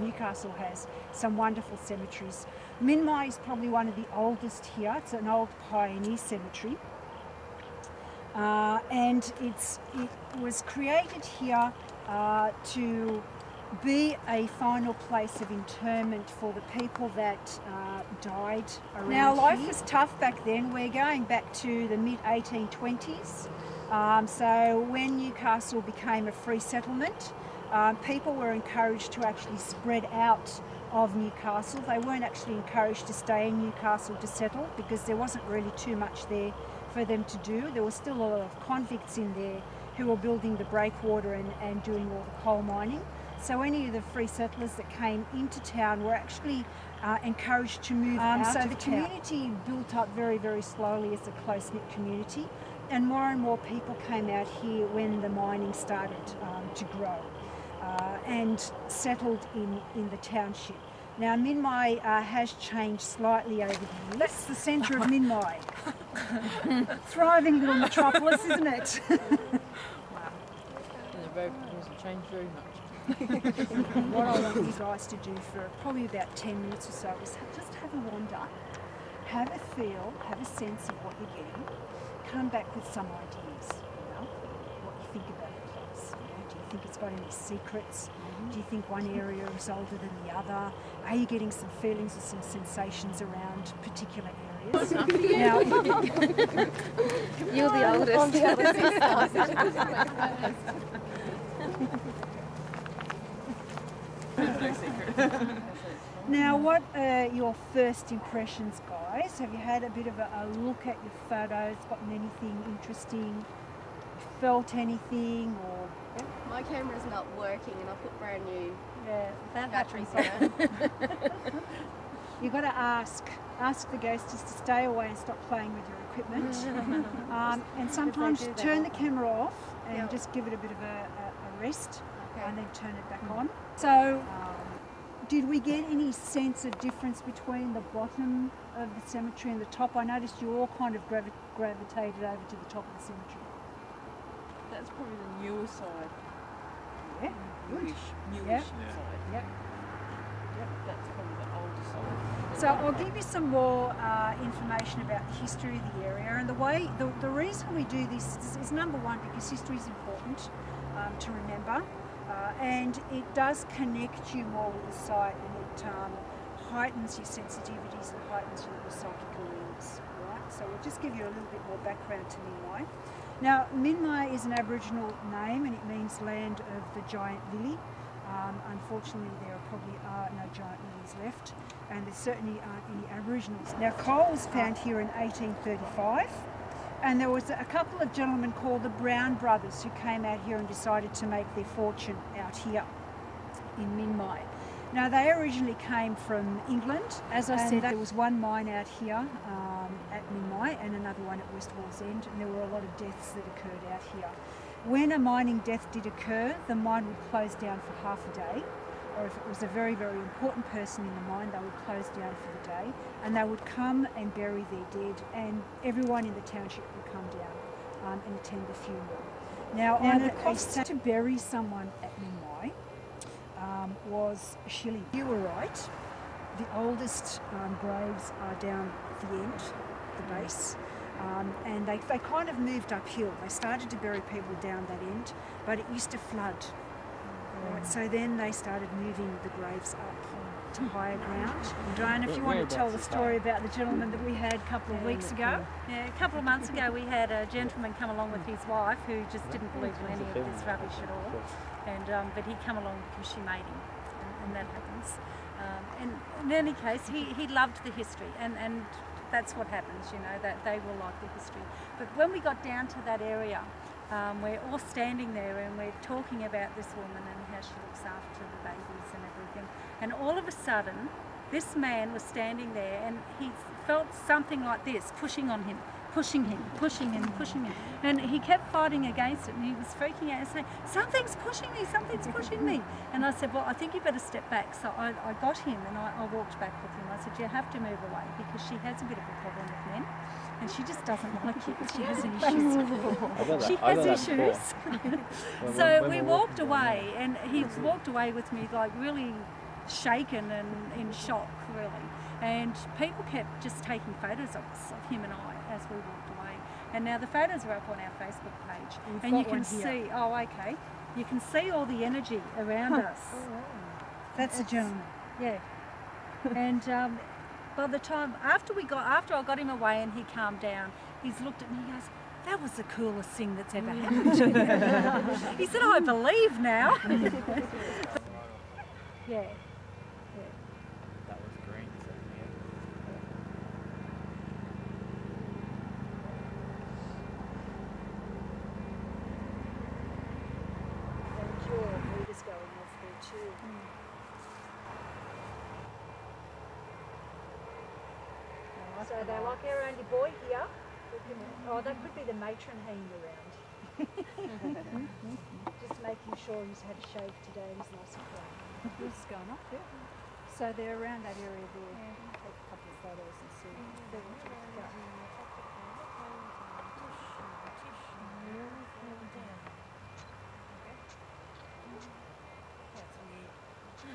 Newcastle has some wonderful cemeteries. Minmi is probably one of the oldest here. It's an old pioneer cemetery. And it was created here to be a final place of interment for the people that died around here. Now, life was tough back then. We're going back to the mid-1820s. So when Newcastle became a free settlement, people were encouraged to actually spread out of Newcastle. They weren't actually encouraged to stay in Newcastle to settle because there wasn't really too much there for them to do. There was still a lot of convicts in there who were building the breakwater and doing all the coal mining. So any of the free settlers that came into town were actually encouraged to move out of town. So the community built up very, very slowly as a close-knit community, and more people came out here when the mining started to grow and settled in the township. Now Minmi has changed slightly over the years. That's the centre of Minmi. Thriving little metropolis, isn't it? Wow. The road hasn't changed very much. What I want you guys to do for probably about 10 minutes or so is just have a wander, have a feel, have a sense of what you're getting, come back with some ideas, you know, what you think about the place. You know, do you think it's got any secrets? Do you think one area is older than the other? Are you getting some feelings or some sensations around particular areas? Now, you're the oldest. I'm the other sister. Now, what are your first impressions, guys? Have you had a bit of a look at your photos, gotten anything interesting, felt anything, or... My camera's not working and I put brand new batteries on it. You've got to ask the ghosties to stay away and stop playing with your equipment. And sometimes turn the camera off and just give it a bit of a rest, and then turn it back on. So, did we get any sense of difference between the bottom of the cemetery and the top? I noticed you all kind of gravitated over to the top of the cemetery. That's probably the newer side. Yeah, Newish side. Yep. That's probably the older side. So I'll give you some more information about the history of the area, and the reason we do this is number one, because history is important to remember. And it does connect you more with the site, and it heightens your sensitivities and heightens your psychic awareness, right? So we'll just give you a little bit more background to Minmi. Now, Minmi is an Aboriginal name, and it means land of the giant lily. Unfortunately, there probably are no giant lilies left, and there certainly aren't any Aboriginals. Now, coal was found here in 1835. And there was a couple of gentlemen called the Brown brothers who came out here and decided to make their fortune out here in Minmi. Now, they originally came from England. As I said, there was one mine out here at Minmi and another one at West Wall's End, and there were a lot of deaths that occurred out here. When a mining death did occur, the mine would close down for half a day, or if it was a very, very important person in the mine, they would close down for the day, and they would come and bury their dead, and everyone in the township would come down and attend the funeral. Now the cost to bury someone at Minmi was a shilling. You were right. The oldest graves are down at the end, the base, and they kind of moved uphill. They started to bury people down that end, but it used to flood. Right, so then they started moving the graves up to higher ground. Diane, if you want to tell the story about the gentleman that we had a couple of weeks ago. Yeah, a couple of months ago we had a gentleman come along with his wife who just didn't believe in any of this rubbish at all. And but he come along because she made him, and that happens. And in any case, he loved the history, and that's what happens, you know, that they will like the history. But when we got down to that area, we're all standing there and we're talking about this woman and how she looks after the babies and everything. And all of a sudden, this man was standing there and he felt something like this, pushing on him, pushing him. And he kept fighting against it, and he was freaking out and saying, something's pushing me. And I said, well, I think you better step back. So I got him and I walked back with him. I said, you have to move away because she has a bit of a problem with men. And she just doesn't like it. She has issues. She has issues. So we walked away, and he walked away with me like really shaken and in shock, really. And people kept just taking photos of us, of him and I, as we walked away. And now the photos are up on our Facebook page, and you can see. Oh, okay. You can see all the energy around us. Oh, wow. That's a gentleman. Yeah. And by the time after I got him away and he calmed down, he's looked at me. He goes, "That was the coolest thing that's ever happened to me." He said, "I believe now." Yeah. That was green, so And your meters going off there too. So they like our only boy here. Oh, that could be the matron hanging around. Just making sure he's had a shave today and he's nice and clean. This is going off, yeah. So they're around that area there. Take a couple of photos and see if they want to go.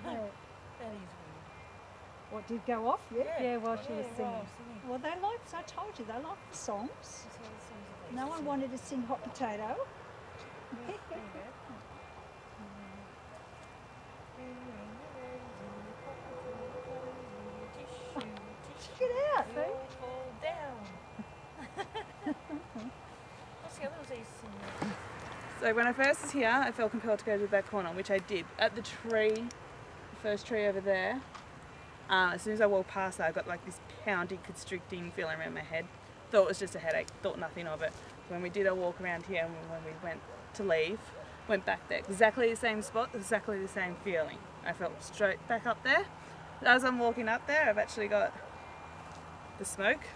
That is weird. What did go off? Yeah. Yeah, while she was singing. Well, they like. I told you they like the songs. No one wanted to sing Hot Potato. Check it out. So when I first was here, I felt compelled to go to the back corner, which I did. At the tree, the first tree over there, as soon as I walked past that, I got like this pounding, constricting feeling around my head. Thought it was just a headache, thought nothing of it. When we did our walk around here, and when we went to leave, went back there, exactly the same spot, exactly the same feeling. I felt straight back up there. As I'm walking up there, I've actually got the smoke,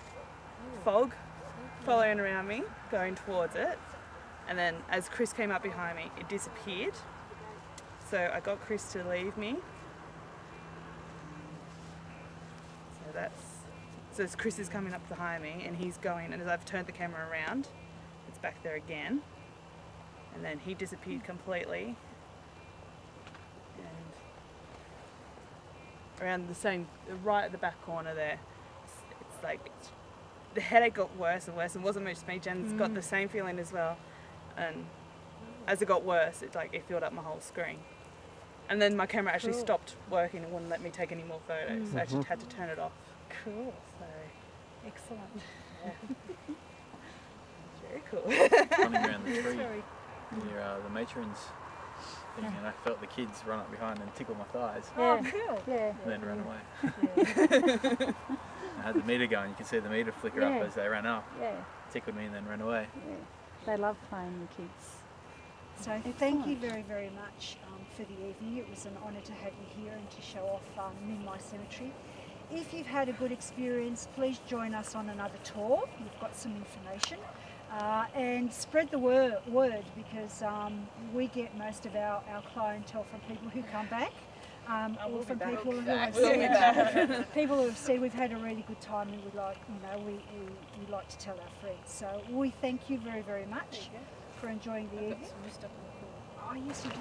fog, following around me, going towards it. And then as Chris came up behind me, it disappeared. So I got Chris to leave me. So as Chris is coming up behind me and he's going, and as I've turned the camera around, it's back there again. And then he disappeared completely. And around the same, right at the back corner there, it's like, the headache got worse and worse. It wasn't just me, Jen's got the same feeling as well. And as it got worse, it filled up my whole screen. And then my camera actually stopped working and wouldn't let me take any more photos. So I just had to turn it off. Cool. So Excellent. it's very cool. running around the tree near the matron's thing, and I felt the kids run up behind and tickle my thighs. Oh, cool. Yeah. And then run away. I had the meter going, you could see the meter flicker up as they ran up. Yeah. Tickled me and then ran away. Yeah. They love playing with kids. So thank you very, very much for the evening. It was an honour to have you here and to show off Minmi Cemetery. If you've had a good experience, please join us on another tour. We've got some information. And spread the word because we get most of our clientele from people who come back. Or from people who have said, people who have said we've had a really good time and we'd like, we like to tell our friends. So we thank you very, very much for enjoying the evening. Oh yes, you do.